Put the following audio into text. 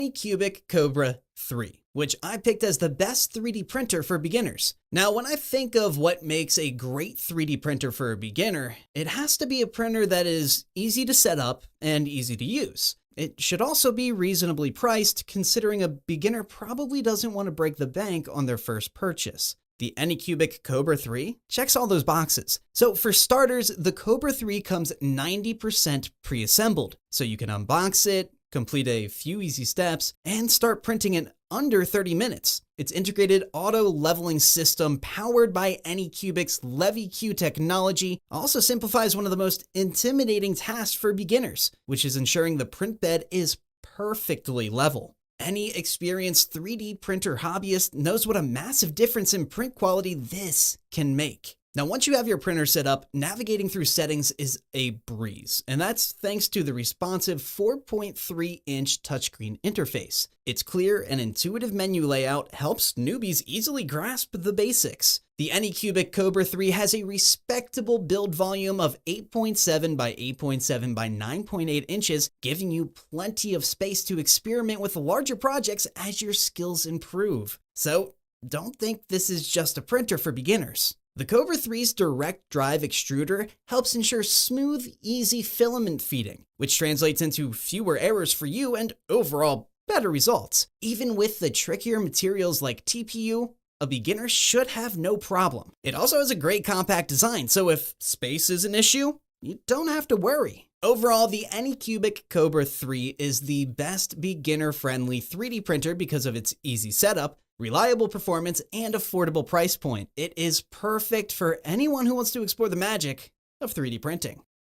Anycubic Kobra 3, which I picked as the best 3D printer for beginners. Now, when I think of what makes a great 3D printer for a beginner, it has to be a printer that is easy to set up and easy to use. It should also be reasonably priced, considering a beginner probably doesn't want to break the bank on their first purchase. The Anycubic Kobra 3 checks all those boxes. So for starters, the Kobra 3 comes 90% pre-assembled, so you can unbox it, complete a few easy steps, and start printing in under 30 minutes. Its integrated auto leveling system powered by Anycubic's LeviQ technology also simplifies one of the most intimidating tasks for beginners, which is ensuring the print bed is perfectly level. Any experienced 3D printer hobbyist knows what a massive difference in print quality this can make. Now, once you have your printer set up, navigating through settings is a breeze, and that's thanks to the responsive 4.3-inch touchscreen interface. Its clear and intuitive menu layout helps newbies easily grasp the basics. The Anycubic Kobra 3 has a respectable build volume of 8.7 by 8.7 by 9.8 inches, giving you plenty of space to experiment with larger projects as your skills improve. So, don't think this is just a printer for beginners. The Kobra 3's direct drive extruder helps ensure smooth, easy filament feeding, which translates into fewer errors for you and overall better results. Even with the trickier materials like TPU, a beginner should have no problem. It also has a great compact design, so if space is an issue, you don't have to worry. Overall, the Anycubic Kobra 3 is the best beginner-friendly 3D printer because of its easy setup, reliable performance, and affordable price point. It is perfect for anyone who wants to explore the magic of 3D printing.